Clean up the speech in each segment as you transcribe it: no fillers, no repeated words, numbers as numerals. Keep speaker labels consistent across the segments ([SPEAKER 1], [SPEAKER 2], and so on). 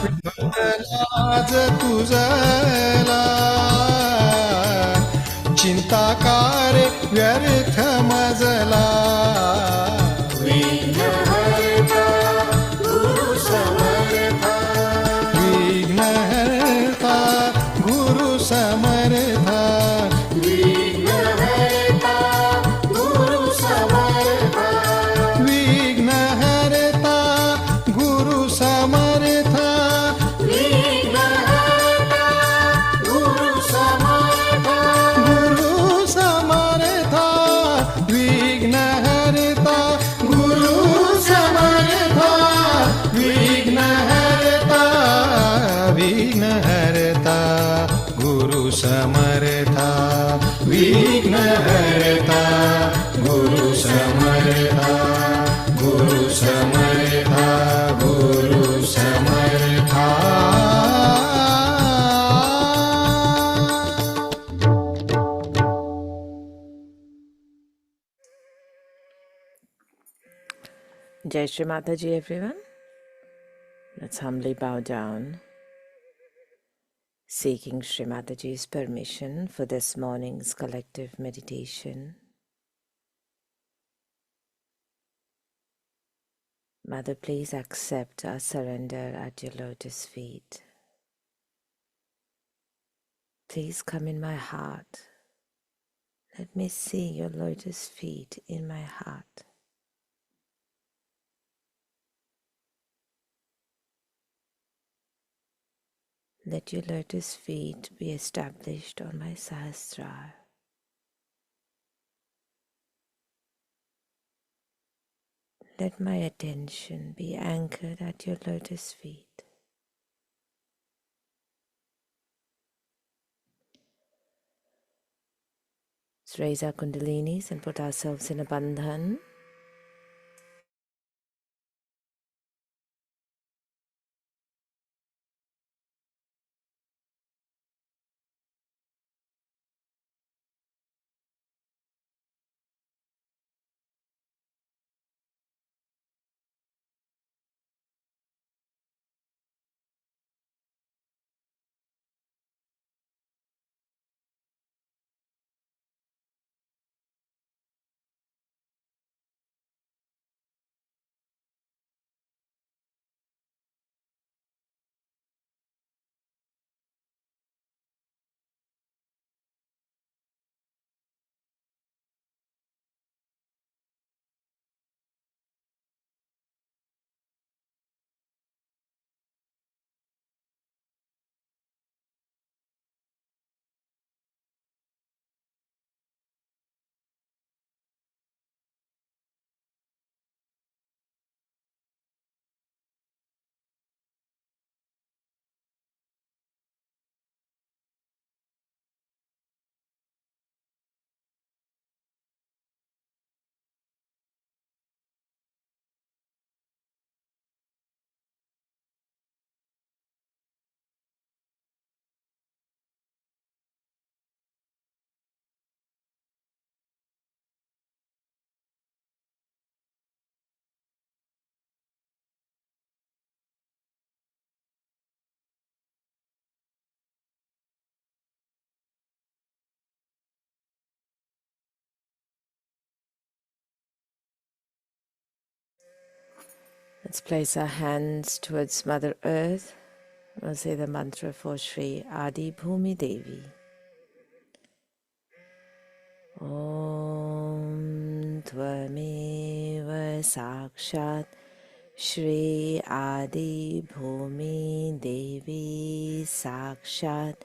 [SPEAKER 1] लाज तुझला चिंता कारे व्यर्थ मजला विघ्नहर्ता गुरु समर्था विघ्नहर्ता गुरु समर्था विघ्नहर्ता गुरु समर्था विघ्नहर्ता गुरु समर्था विघ्नहर्ता गुरु समर्था विघ्नहर्ता गुरु समर्था गुरु समर्था गुरु समर्था
[SPEAKER 2] Jai Shri Mataji, everyone. Let's humbly bow down, seeking Shri Mataji's permission for this morning's collective meditation. Mother, please accept our surrender at your lotus feet. Please come in my heart. Let me see your lotus feet in my heart. Let your lotus feet be established on my sahasrara. Let my attention be anchored at your lotus feet. Let's raise our kundalinis and put ourselves in a bandhan. Let's place our hands towards Mother Earth. We'll say the mantra for Shri Adi Bhumi Devi. Om Tvameva Sakshat Shri Adi Bhumi Devi Sakshat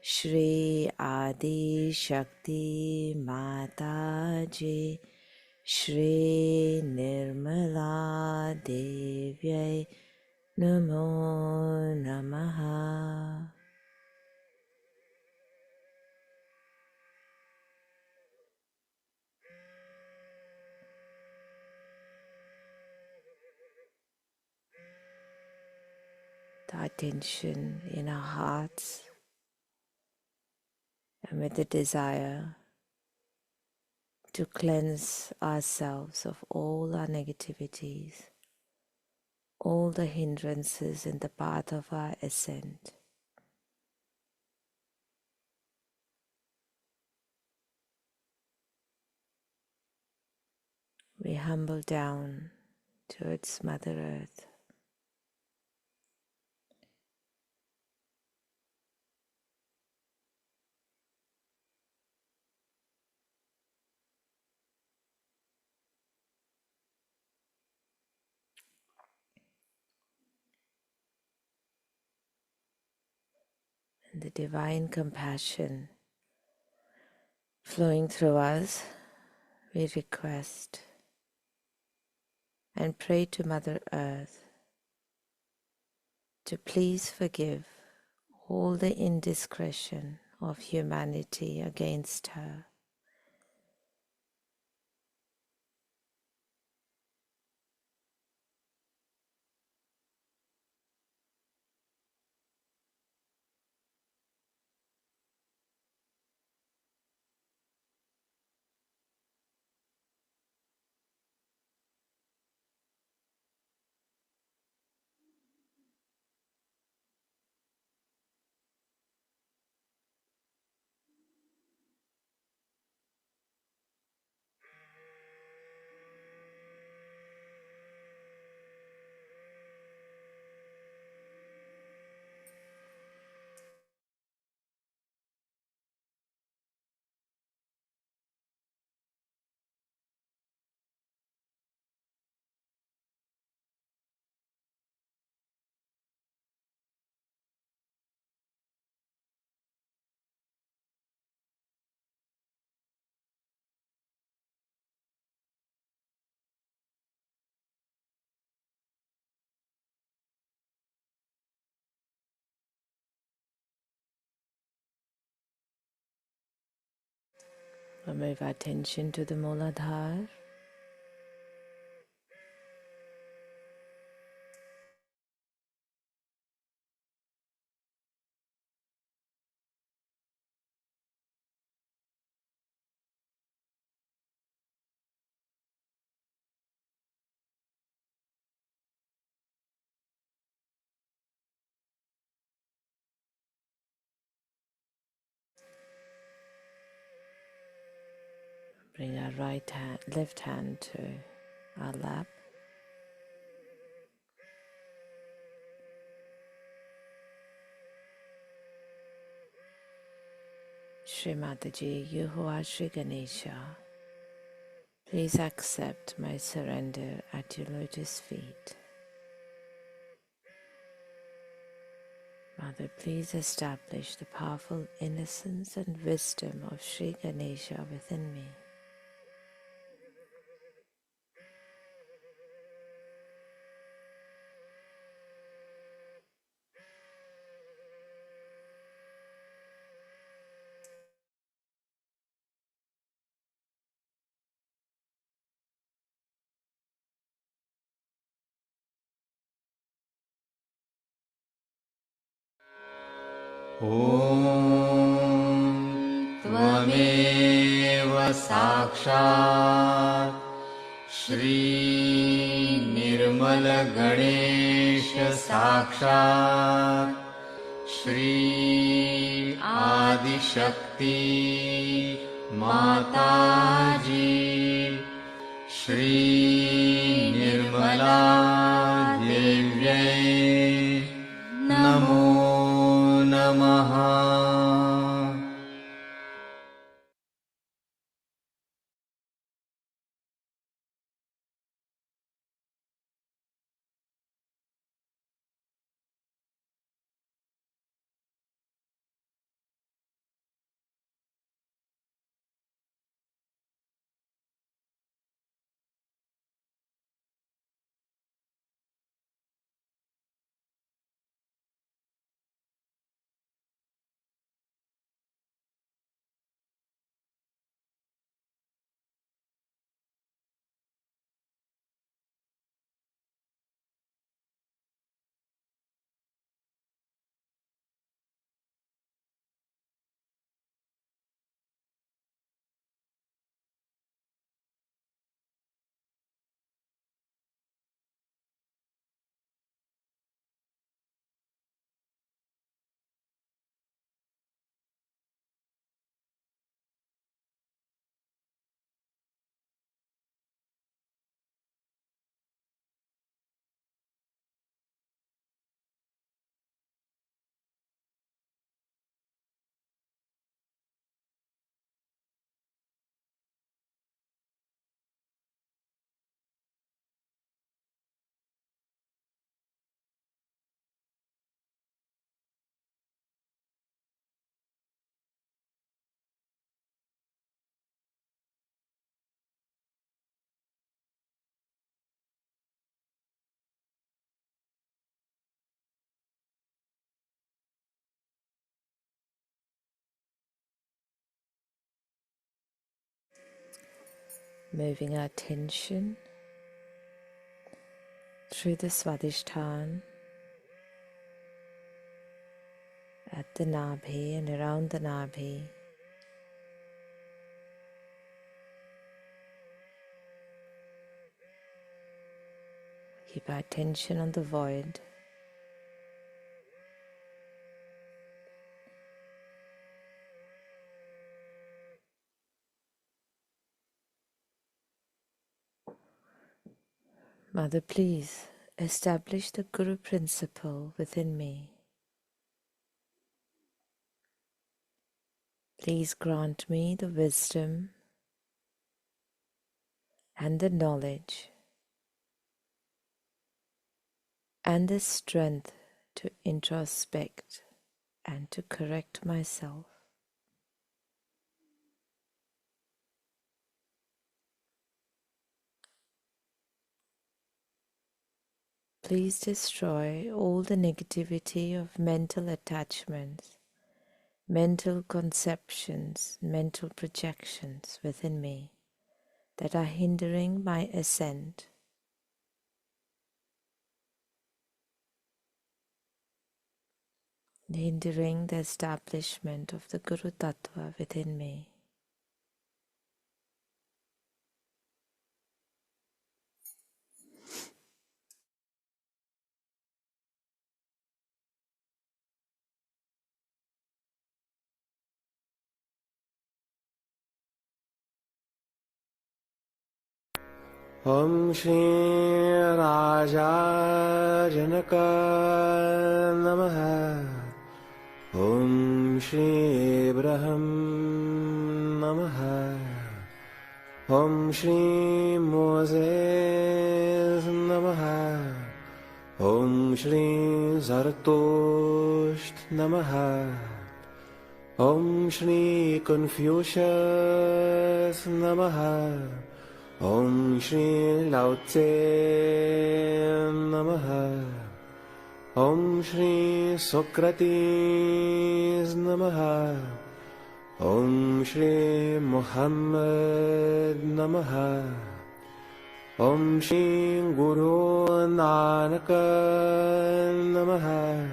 [SPEAKER 2] Shri Adi Shakti Mataji Shri Nirmala Devyai Namo Namaha. The attention in our hearts and with the desire to cleanse ourselves of all our negativities, all the hindrances in the path of our ascent. We humble down towards Mother Earth. And the divine compassion flowing through us, we request and pray to Mother Earth to please forgive all the indiscretion of humanity against her. We'll move our attention to the Muladhara. Bring our left hand to our lap. Shri Mataji, you who are Shri Ganesha, please accept my surrender at your lotus feet. Mother, please establish the powerful innocence and wisdom of Shri Ganesha within me.
[SPEAKER 1] ॐ त्वमेव साक्षात् श्री निर्मल गणेश साक्षात् श्री आदिशक्ति माताजी श्री निर्मला देव्यै नमो नमः।
[SPEAKER 2] moving our attention through the Swadhisthana at the Nabhi and around the Nabhi. Keep our attention on the void. Mother, please establish the Guru principle within me. Please grant me the wisdom and the knowledge and the strength to introspect and to correct myself. Please destroy all the negativity of mental attachments, mental conceptions, mental projections within me that are hindering my ascent. Hindering the establishment of the Guru Tattva within me.
[SPEAKER 3] Om Shri Raja Janaka Namaha. Om Shri Braham Namaha. Om Shri Moses Namaha. Om Shri Zarathustra Namaha. Om Shri Confucius Namaha. Om Shri Lao Tse Namaha. Om Shri Socrates Namaha. Om Shri Muhammad Namaha. Om Shri Guru Nanak Namaha.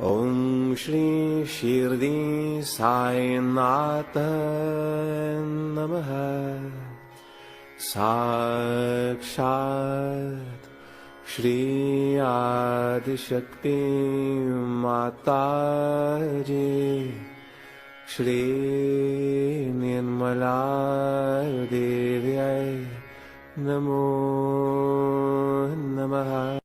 [SPEAKER 3] Om Shri Shirdi Sai Nath Namaha. Sakshat Shri Adi Shakti Mataji Shri Nirmala Devyai Namo Namaha.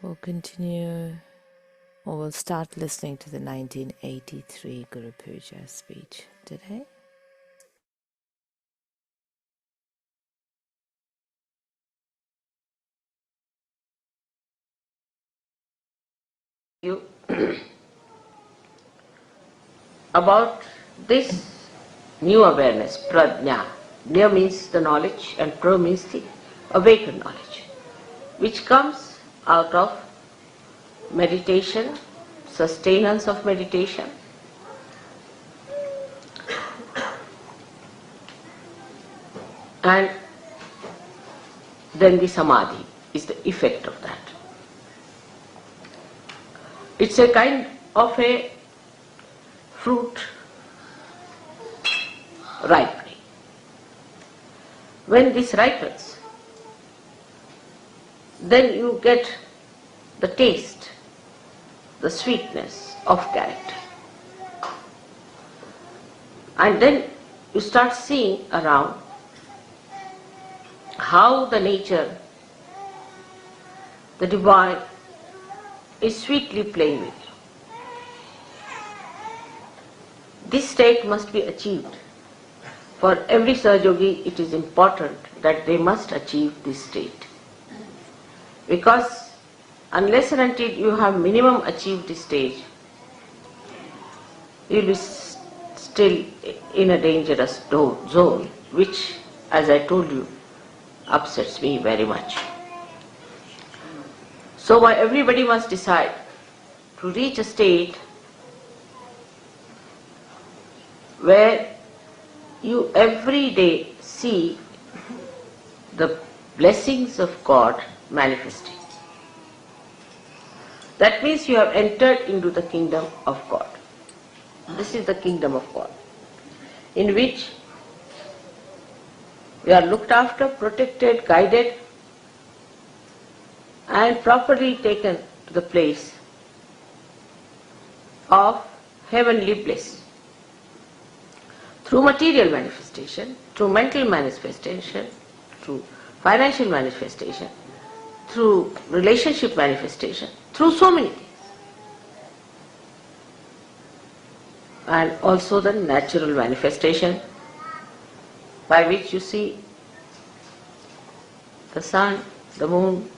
[SPEAKER 2] We'll continue, or we'll start listening to the 1983 Guru Puja speech today.
[SPEAKER 4] you about this new awareness, prajna. Nya means the knowledge and pra means the awakened knowledge, which comes out of meditation, sustenance of meditation, and then the samadhi is the effect of that. It's a kind of a fruit ripening. When this ripens, then you get the taste, the sweetness of character. And then you start seeing around how the nature, the divine, is sweetly playing with you. This state must be achieved. For every Sahaja Yogi, it is important that they must achieve this state. Because unless and until you have minimum achieved this stage, you will be still in a dangerous zone, which, as I told you, upsets me very much. So why everybody must decide to reach a state where you every day see the blessings of God manifesting. That means you have entered into the kingdom of God. This is the kingdom of God, in which we are looked after, protected, guided, and properly taken to the place of heavenly bliss. Through material manifestation, through mental manifestation, through financial manifestation, through relationship manifestation, through so many things. And also the natural manifestation, by which you see the sun, the moon,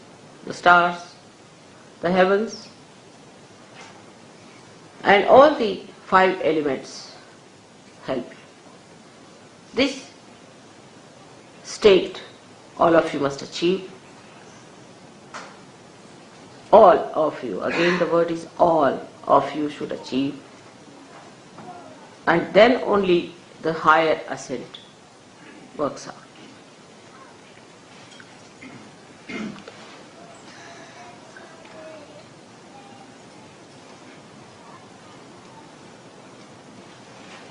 [SPEAKER 4] the stars, the heavens, and all the 5 elements help you. This state all of you must achieve. All of you, again the word is all of you should achieve, and then only the higher ascent works out.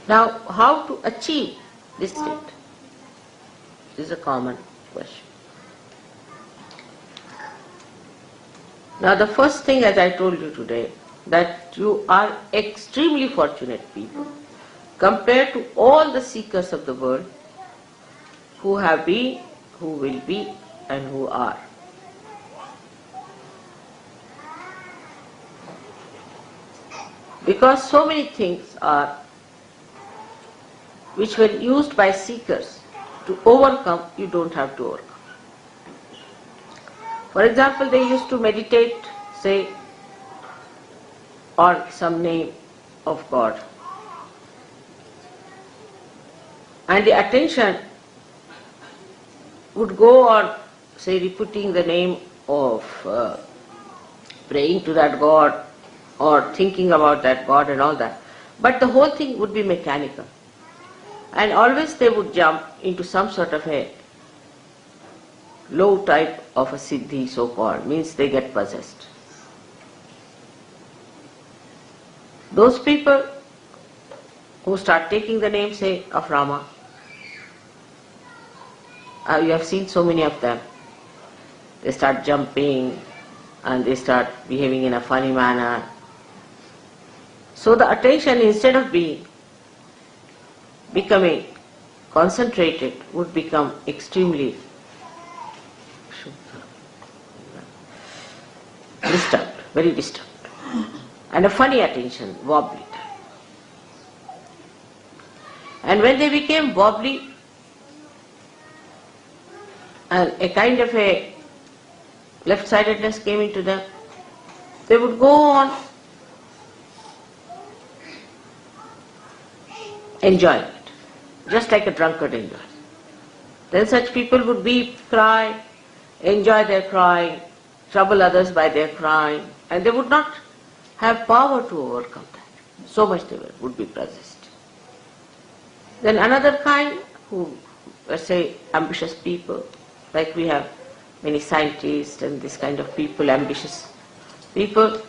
[SPEAKER 4] Now, how to achieve this state? This is a common question. Now, the first thing, as I told you today, that you are extremely fortunate people compared to all the seekers of the world who have been, who will be, and who are. Because so many things are which were used by seekers to overcome, you don't have to overcome. For example, they used to meditate, say, on some name of God. And the attention would go on, say, repeating the name of, praying to that God, or thinking about that God and all that. But the whole thing would be mechanical. And always they would jump into some sort of a low type of a siddhi, so-called, means they get possessed. Those people who start taking the name, say, of Rama, you have seen so many of them. They start jumping and they start behaving in a funny manner. So the attention, instead of becoming concentrated, would become extremely disturbed, very disturbed. And a funny attention, wobbly. And when they became wobbly, and a kind of a left-sidedness came into them, they would go on enjoying it, just like a drunkard enjoys. Then such people would weep, cry, enjoy their crying, trouble others by their crying, and they would not have power to overcome that. So much they would be possessed. Then another kind who, let's say, ambitious people, like we have many scientists and this kind of people, ambitious people,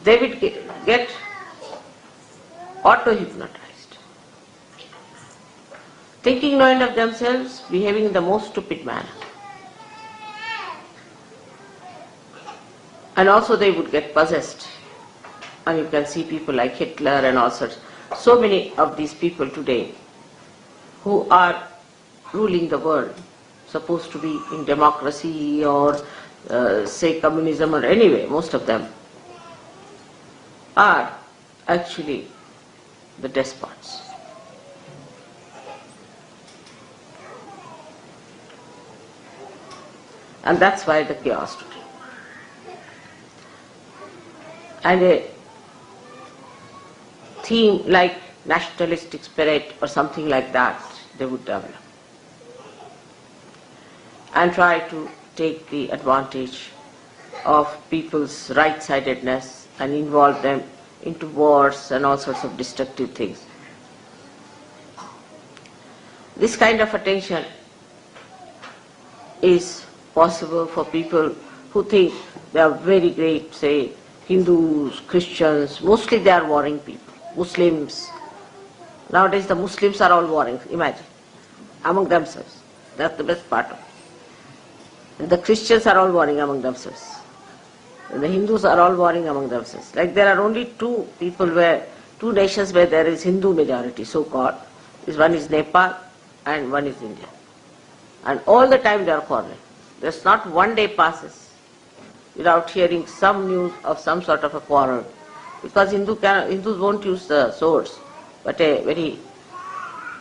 [SPEAKER 4] they would get auto-hypnotized, thinking no end of themselves, behaving in the most stupid manner. And also they would get possessed. And you can see people like Hitler and all sorts. So many of these people today who are ruling the world, supposed to be in democracy or say communism or anyway, most of them are actually the despots. And that's why the chaos today. And a theme like nationalistic spirit or something like that they would develop and try to take the advantage of people's right-sidedness and involve them into wars and all sorts of destructive things. This kind of attention is possible for people who think they are very great, say Hindus, Christians, mostly they are warring people, Muslims. Nowadays the Muslims are all warring, imagine, among themselves. That's the best part of it. And the Christians are all warring among themselves. And the Hindus are all warring among themselves. Like there are only two nations where there is Hindu majority, so-called. One is Nepal and one is India. And all the time they are quarreling. There's not one day passes without hearing some news of some sort of a quarrel. Because Hindus won't use the swords, but a very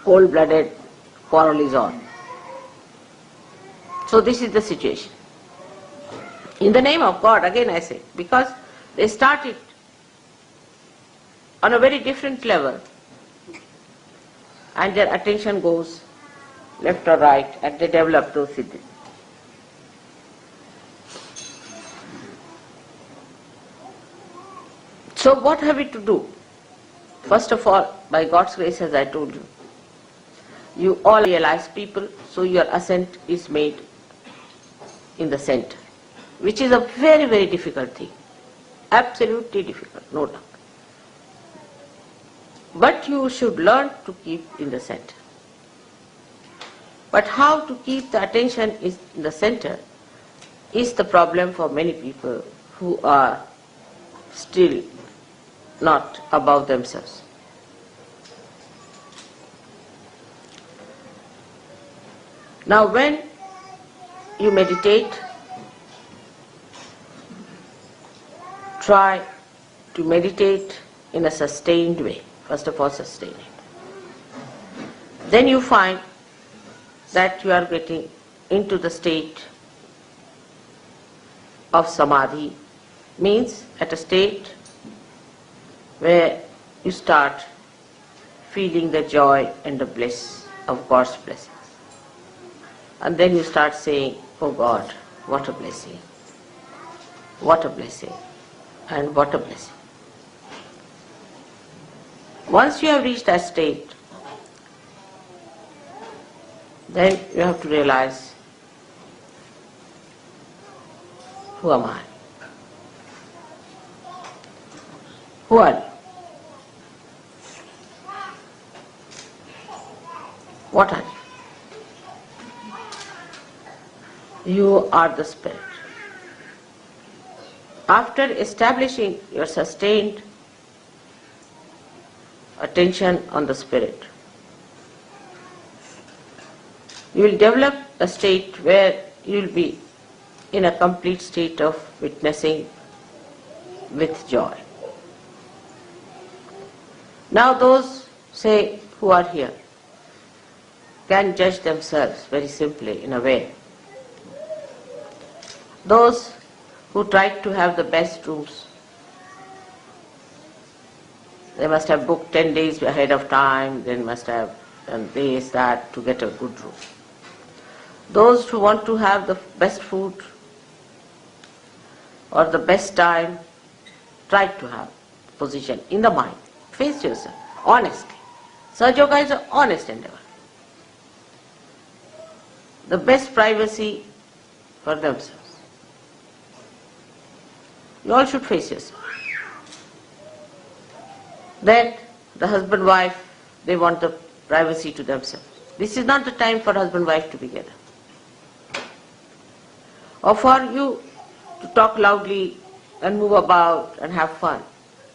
[SPEAKER 4] cold-blooded quarrel is on. So this is the situation. In the name of God, again I say, because they started on a very different level and their attention goes left or right and they develop those siddhis. So what have we to do? First of all, by God's grace, as I told you, you all realize people, so your ascent is made in the center, which is a very, very difficult thing. Absolutely difficult, no doubt. But you should learn to keep in the center. But how to keep the attention in the center is the problem for many people who are still not above themselves. Now when you meditate, try to meditate in a sustained way. First of all, sustain it. Then you find that you are getting into the state of samadhi, means at a state where you start feeling the joy and the bliss of God's blessings. And then you start saying, oh God, what a blessing, what a blessing, and what a blessing. Once you have reached that state, then you have to realize, who am I? Who are you? What are you? You are the Spirit. After establishing your sustained attention on the Spirit, you will develop a state where you will be in a complete state of witnessing with joy. Now those, say, who are here can judge themselves very simply in a way. Those who try to have the best rooms They must have booked 10 days ahead of time, they must have done this, that to get a good room. Those who want to have the best food or the best time, try to have position in the mind. Face yourself, honestly. Sahaja Yoga is an honest endeavor. The best privacy for themselves. You all should face yourself. Then the husband-wife, they want the privacy to themselves. This is not the time for husband-wife to be together. Or for you to talk loudly and move about and have fun.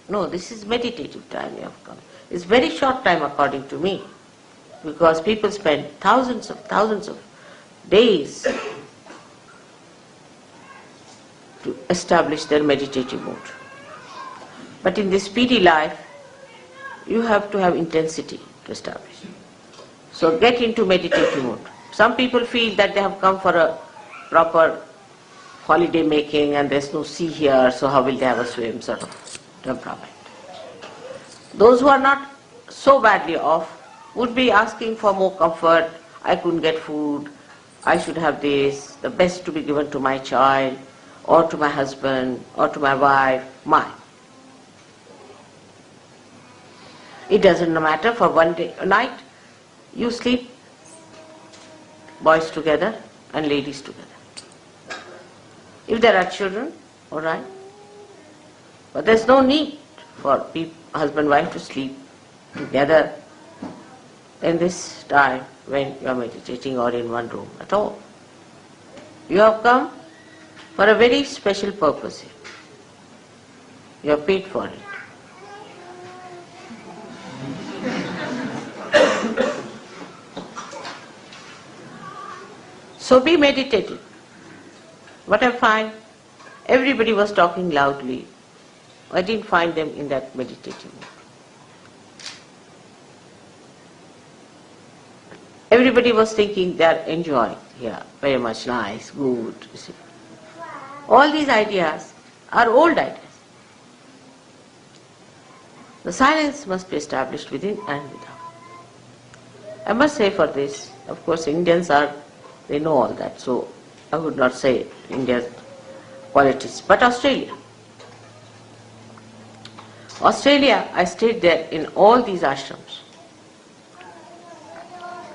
[SPEAKER 4] No, this is meditative time you have come. It's very short time according to me, because people spend thousands of days to establish their meditative mood. But in this speedy life, you have to have intensity to establish. So get into meditative mood. Some people feel that they have come for a proper holiday making and there's no sea here, so how will they have a swim sort of temperament. Those who are not so badly off would be asking for more comfort. I couldn't get food, I should have this, the best to be given to my child, or to my husband, or to my wife, mine. It doesn't matter, for one day, a night, you sleep, boys together and ladies together. If there are children, all right. But there's no need for husband and wife to sleep together in this time when you are meditating or in one room at all. You have come for a very special purpose here. You are paid for it. So be meditative. What I find, everybody was talking loudly. I didn't find them in that meditative mood. Everybody was thinking they are enjoying here, very much nice, good. You see. All these ideas are old ideas. The silence must be established within and without. I must say for this, of course Indians they know all that, so I would not say India's qualities, but Australia, I stayed there in all these ashrams.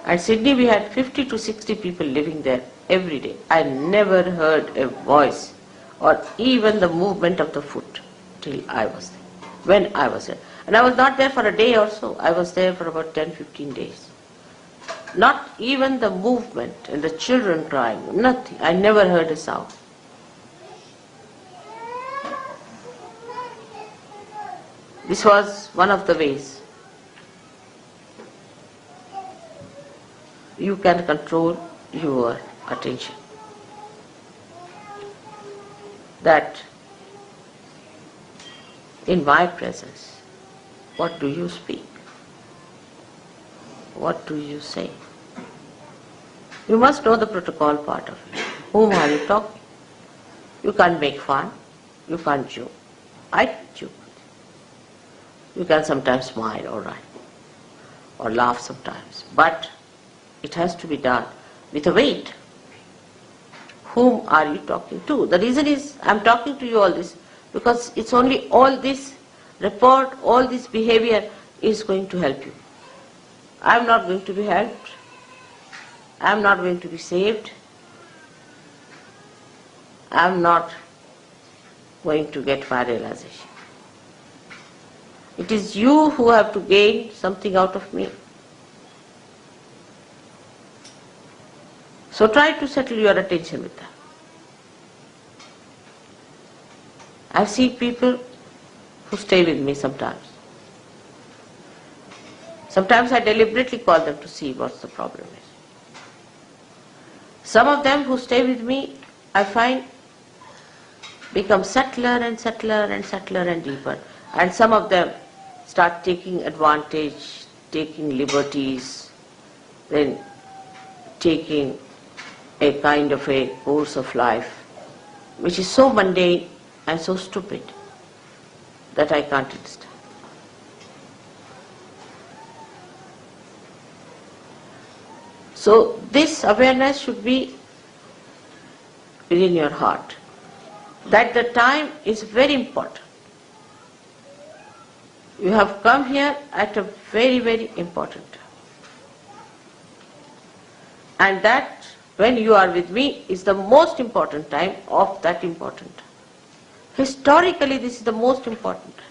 [SPEAKER 4] At Sydney we had 50 to 60 people living there every day. I never heard a voice or even the movement of the foot till I was there, when I was there. And I was not there for a day or so, I was there for about 10-15 days. Not even the movement and the children crying, nothing. I never heard a sound. This was one of the ways you can control your attention. That in my presence, what do you speak? What do you say? You must know the protocol part of it. Whom are you talking? You can't make fun. You can't joke. I joke. You can sometimes smile, all right, or laugh sometimes. But it has to be done with a weight. Whom are you talking to? The reason is, I'm talking to you all this because it's only all this report, all this behavior is going to help you. I'm not going to be helped. I'm not going to be saved. I'm not going to get my realization. It is you who have to gain something out of me. So try to settle your attention with that. I've seen people who stay with me sometimes. Sometimes I deliberately call them to see what the problem is. Some of them who stay with me, I find, become subtler and subtler and subtler and deeper. And some of them start taking advantage, taking liberties, then taking a kind of a course of life which is so mundane and so stupid that I can't understand. So this awareness should be within your heart. That the time is very important. You have come here at a very, very important time. And that when you are with me is the most important time of that important time. Historically this is the most important time.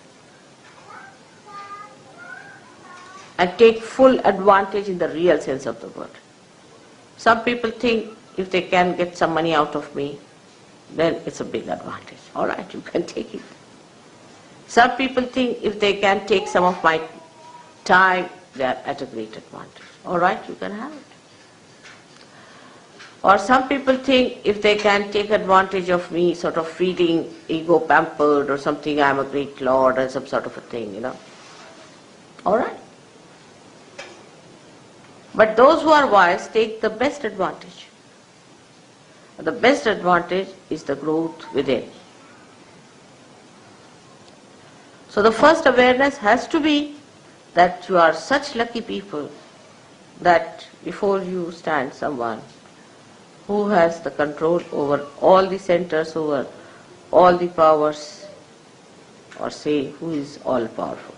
[SPEAKER 4] And take full advantage in the real sense of the word. Some people think if they can get some money out of me, then it's a big advantage. All right, you can take it. Some people think if they can take some of my time, they are at a great advantage. All right, you can have it. Or some people think if they can take advantage of me, sort of feeling ego pampered or something, I am a great lord or some sort of a thing, All right. But those who are wise take the best advantage. The best advantage is the growth within. So the first awareness has to be that you are such lucky people that before you stand someone who has the control over all the centers, over all the powers, or say who is all powerful.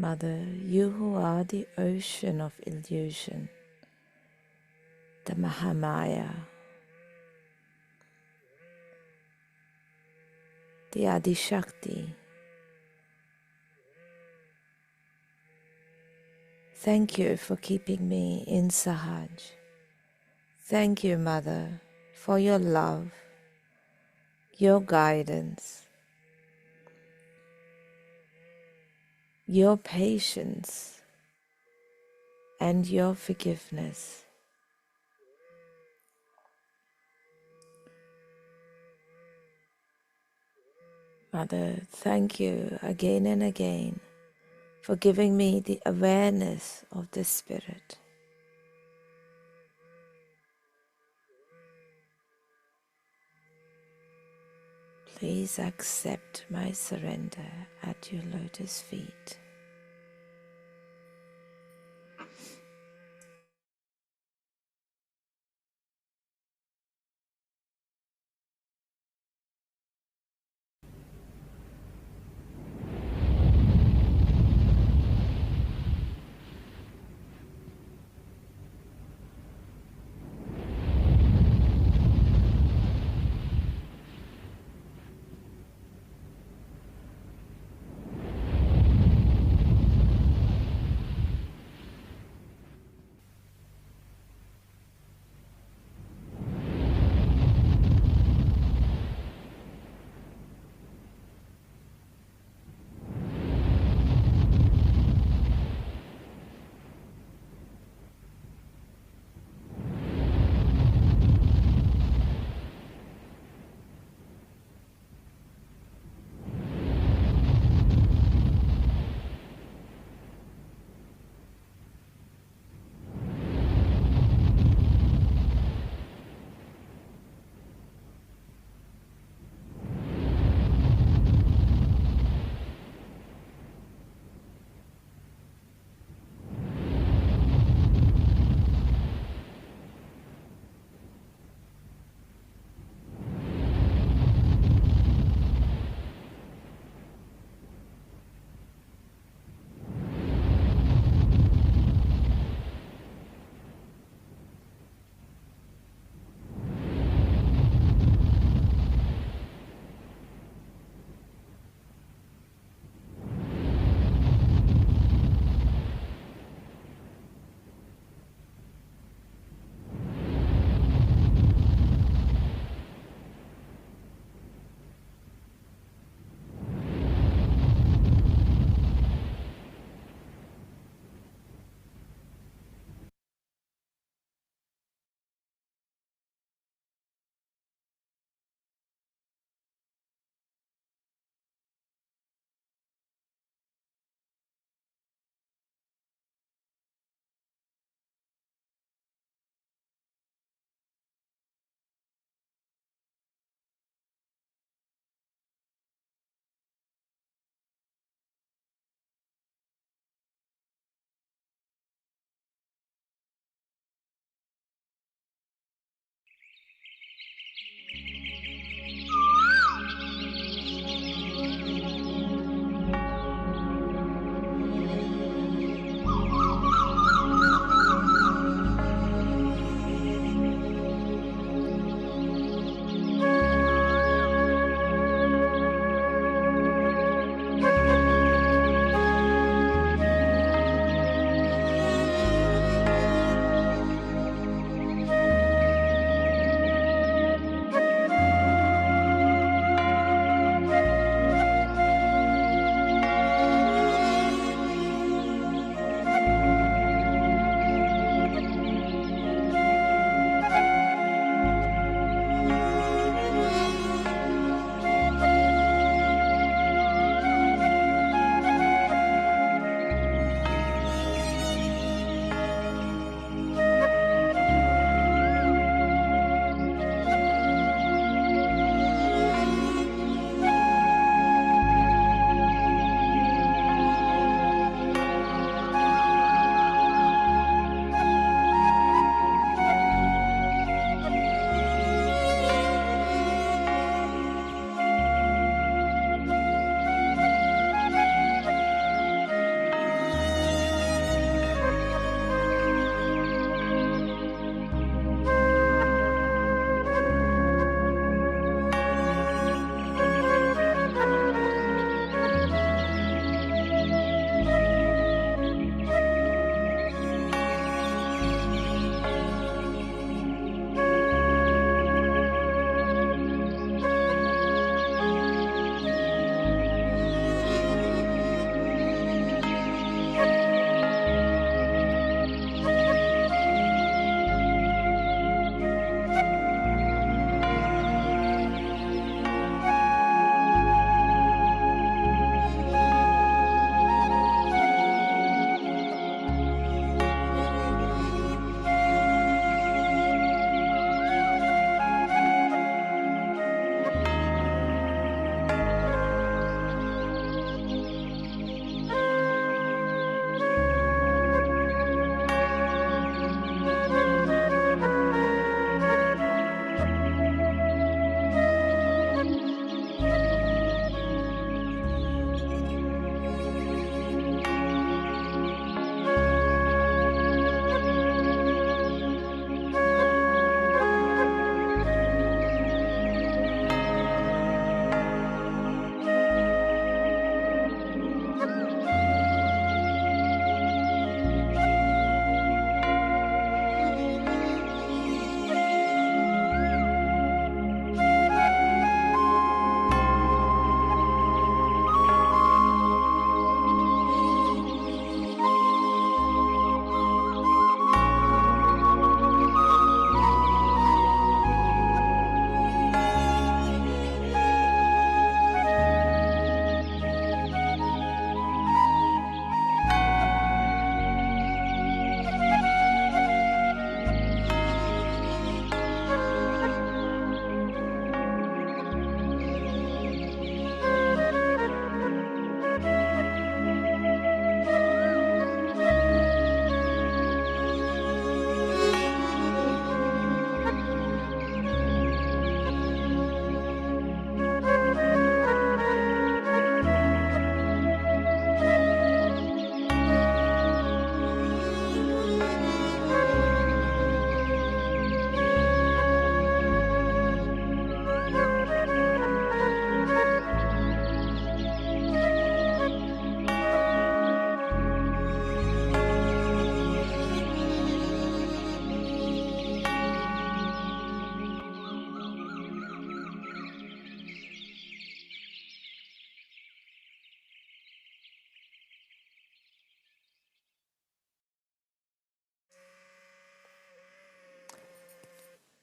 [SPEAKER 2] Mother, you who are the ocean of illusion, the Mahamaya, the Adishakti, thank you for keeping me in Sahaj. Thank you, Mother, for your love, your guidance, your patience, and your forgiveness. Mother, thank you again and again for giving me the awareness of the Spirit. Please accept my surrender at your lotus feet.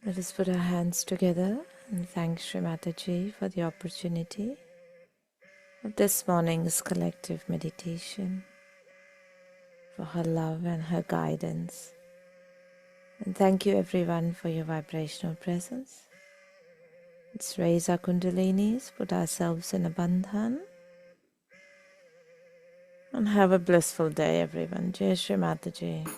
[SPEAKER 2] Let us put our hands together and thank Shri Mataji for the opportunity of this morning's collective meditation, for her love and her guidance. And thank you everyone for your vibrational presence. Let's raise our Kundalinis, put ourselves in a bandhan, and have a blissful day everyone. Jai Shri Mataji.